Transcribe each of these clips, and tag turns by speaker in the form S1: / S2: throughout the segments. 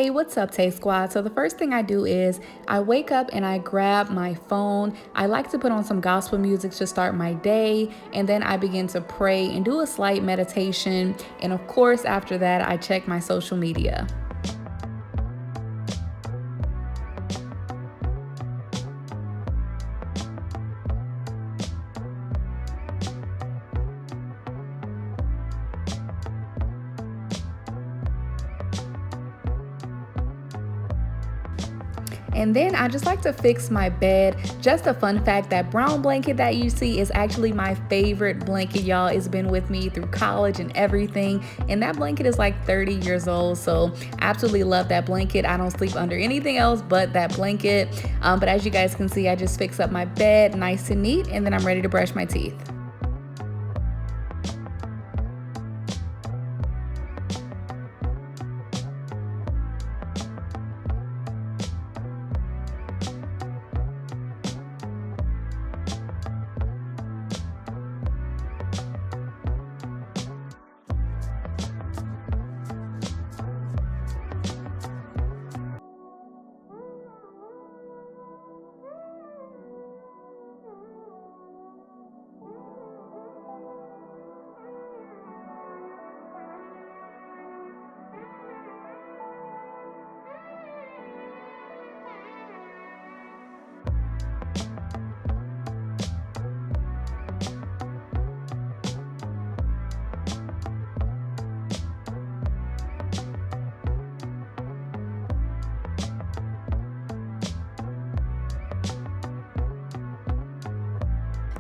S1: Hey, what's up, Tay Squad? So, the first thing I do is I wake up and I grab my phone. I like to put on some gospel music to start my day, and then I begin to pray and do a slight meditation. And of course, after that, I check my social media. And then I just like to fix my bed. Just a fun fact, that brown blanket that you see is actually my favorite blanket, y'all. It's been with me through college and everything. And that blanket is like 30 years old. So absolutely love that blanket. I don't sleep under anything else but that blanket. But as you guys can see, I just fix up my bed nice and neat, and then I'm ready to brush my teeth.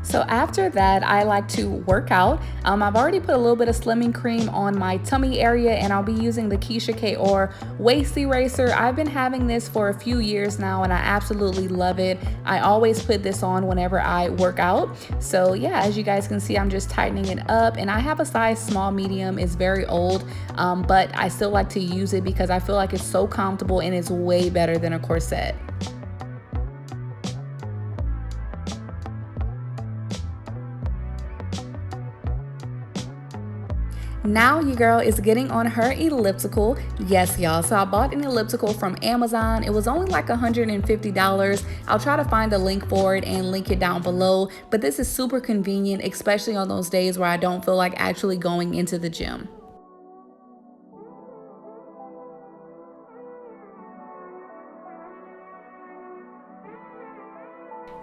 S1: So after that, I like to work out. I've already put a little bit of slimming cream on my tummy area, and I'll be using the Keisha K.O.R waist eraser. I've been having this for a few years now, and I absolutely love it. I always put this on whenever I work out. So yeah, as you guys can see, I'm just tightening it up, and I have a size small medium. It's very old, but I still like to use it because I feel like it's so comfortable and it's way better than a corset. Now your girl is getting on her elliptical. Yes, y'all. So I bought an elliptical from Amazon. It was only like $150. I'll try to find a link for it and link it down below. But this is super convenient, especially on those days where I don't feel like actually going into the gym.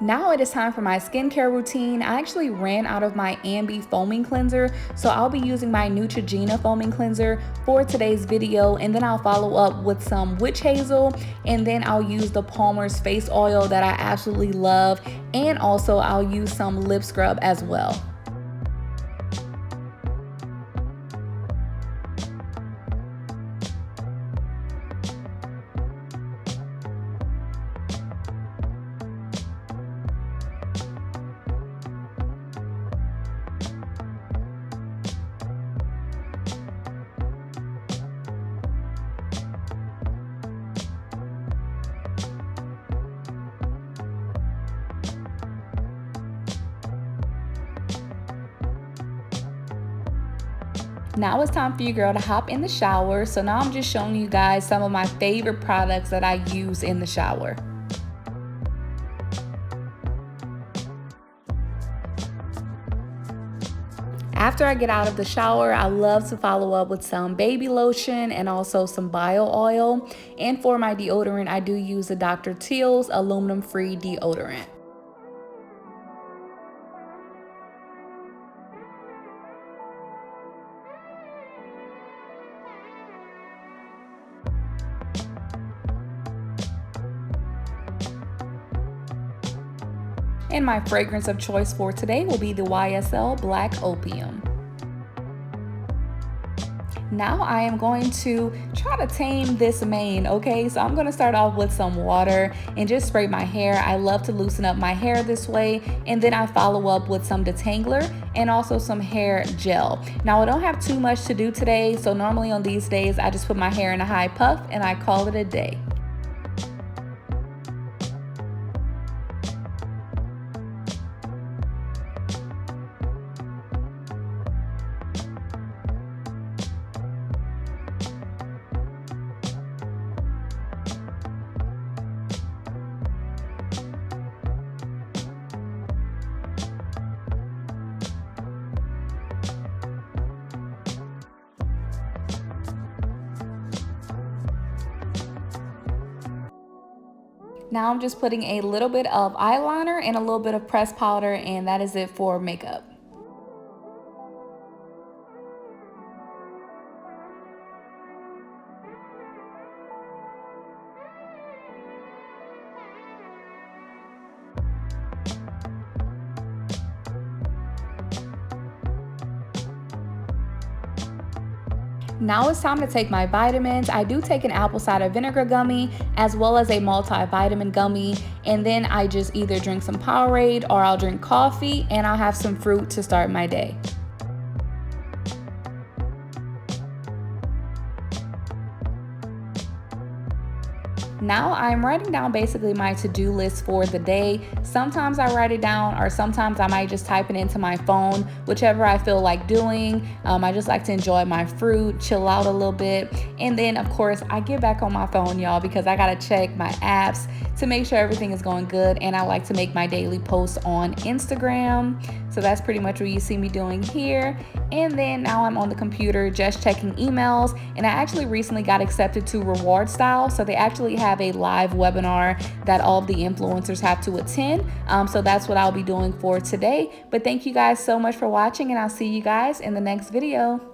S1: Now it is time for my skincare routine. I actually ran out of my Ambi foaming cleanser, so I'll be using my Neutrogena foaming cleanser for today's video, and then I'll follow up with some witch hazel, and then I'll use the Palmer's face oil that I absolutely love, and also I'll use some lip scrub as well. Now it's time for you, girl, to hop in the shower. So now I'm just showing you guys some of my favorite products that I use in the shower. After I get out of the shower, I love to follow up with some baby lotion and also some bio oil. And for my deodorant, I do use the Dr. Teal's aluminum-free deodorant. And my fragrance of choice for today will be the YSL Black Opium. Now I am going to try to tame this mane, okay? So I'm gonna start off with some water and just spray my hair. I love to loosen up my hair this way, and then I follow up with some detangler and also some hair gel. Now I don't have too much to do today, so normally on these days I just put my hair in a high puff and I call it a day. Now I'm just putting a little bit of eyeliner and a little bit of pressed powder, and that is it for makeup. Now it's time to take my vitamins. I do take an apple cider vinegar gummy as well as a multivitamin gummy, and then I just either drink some Powerade or I'll drink coffee and I'll have some fruit to start my day. Now I'm writing down basically my to-do list for the day. Sometimes I write it down, or sometimes I might just type it into my phone, whichever I feel like doing. I just like to enjoy my fruit, chill out a little bit. And then of course I get back on my phone, y'all, because I gotta check my apps to make sure everything is going good. And I like to make my daily posts on Instagram. So that's pretty much what you see me doing here. And then now I'm on the computer just checking emails. And I actually recently got accepted to Reward Style. So they actually have a live webinar that all of the influencers have to attend. So that's what I'll be doing for today. But thank you guys so much for watching, and I'll see you guys in the next video.